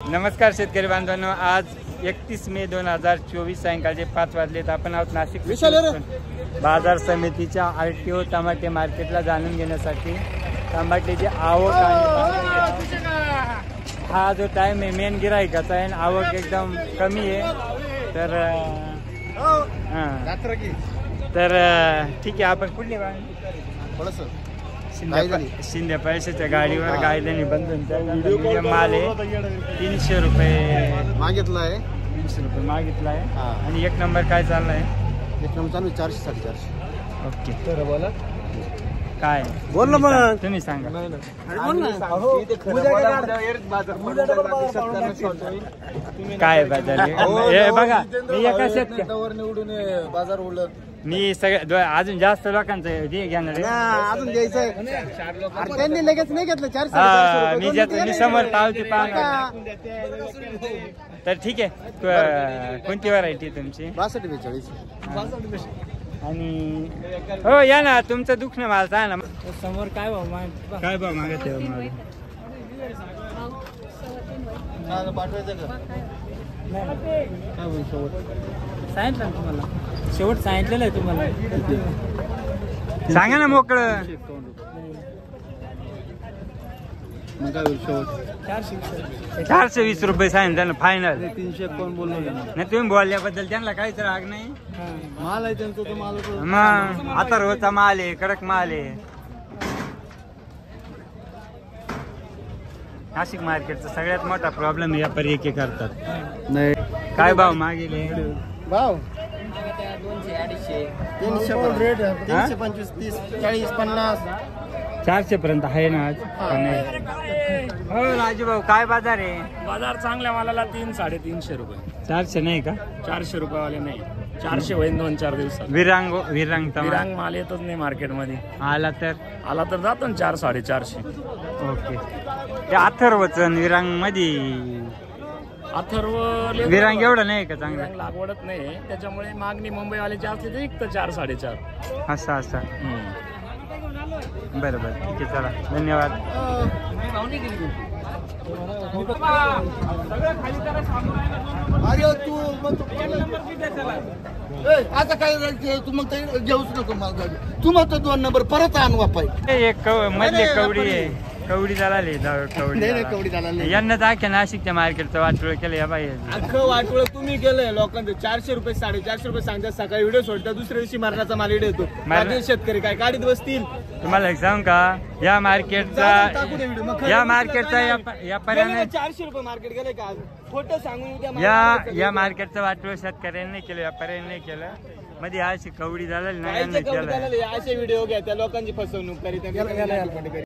नमस्कार शेतकरी बांधवांनो, आज 31 मे 2024 सायंकाळचे 5 वाजलेत. आपण आहोत नाशिक बाजार समितीच्या आरटीओ टमाटे मार्केटला जाणून घेण्यासाठी. टमाट्याची आवक हा जो टाइम आहे मेन गिराईकाचा आहे, आवक एकदम कमी आहे. तर ठीक आहे. आपण कुठली शिंदे पैशाच्या गाडीवर गायल्याने बंधून माल आहे. 300 रुपये मागितला आहे. 300 रुपये मागितला आहे. आणि एक नंबर काय चाललाय? एक नंबर चालू 400 450. ओके, तर बोला काय बोल ना मग. तुम्ही सांगा. काय बाजार हे बघा, मी एका शेतकऱ्यावर निवडून बाजार उडलं. मी सगळ्या अजून जास्त लोकांचं हे घेणार आहे. अजून द्यायचंय. त्यांनी लगेच नाही घेतलं. 400 मी समोर पावती पाहणार. तर ठीक आहे. कोणती व्हरायटी तुमची? 62-42. आणि हो या ना, तुमचं दुखणं मला सांगा ना. समोर काय भाव मागत आहे? सांगितलं ना तुम्हाला, शेवट सांगितलेलं आहे तुम्हाला. सांगा ना मोकळं. 420 रुपये सांगितलं ना फायनल. 300 कोण बोललो नाही, तुम्ही बोलल्याबद्दल त्यांना काहीच राग नाही. माल आहे त्यांचा, तो माल मग आता रोजचा माल आहे, कडक माल आहे. नाशिक मार्केटचा सगळ्यात मोठा प्रॉब्लेम व्यापारी एक करतात. नाही. काय भाव मागेले? भाव 200, 250, 325, 30, 40, 50. 400 पर्यंत आहे ना आज? हो राजू भाऊ, काय बाजार आहे? बाजार चांगल्या मालाला 300-350 रुपये. 400 नाही का? 400 रुपयावाले नाही. 400 होईल 2-4 दिवसात. विरांग माल येतच नाही मार्केटमध्ये. आला तर जातो ना 400-450. ओके. ते अथर्वच विरांग मध्ये अथर्व विरांग एवढं नाही का चांगलं? लागवडत नाही, त्याच्यामुळे मागणी मुंबईवाले जास्त येते. एक तर 4-4.5. असं बरं ठीक आहे, चला धन्यवाद. आता काय तू मग घेऊच नको मला. तू मग 2 नंबर परत आण वापाय. एक मधली कवडी झाली. कवडी झाला यांना दाख्या नाशिकच्या मार्केटचं वाटोळ केलं. या बाई अख्खं वाटोळ तुम्ही केलंय लोकांचं. 400 रुपये 450 रुपये सांगतात. सकाळी व्हिडिओ सोडतात, दुसऱ्या दिवशी मरणाचा माल व्हिडिओ येतो. शेतकरी काय गाडीत बसतील? तुम्हाला सांग का, या मार्केटचा व्यापाऱ्याने 400 रुपये मार्केट गेलंय का? खोटं सांगून या मार्केटचं वाटोळ शेतकऱ्यांनी नाही केलं, व्यापाऱ्यांनी नाही केलं. मध्ये अशी कवडी झालेली नाही केलं. असे व्हिडिओ घ्या, त्या लोकांची फसवणूक करीत.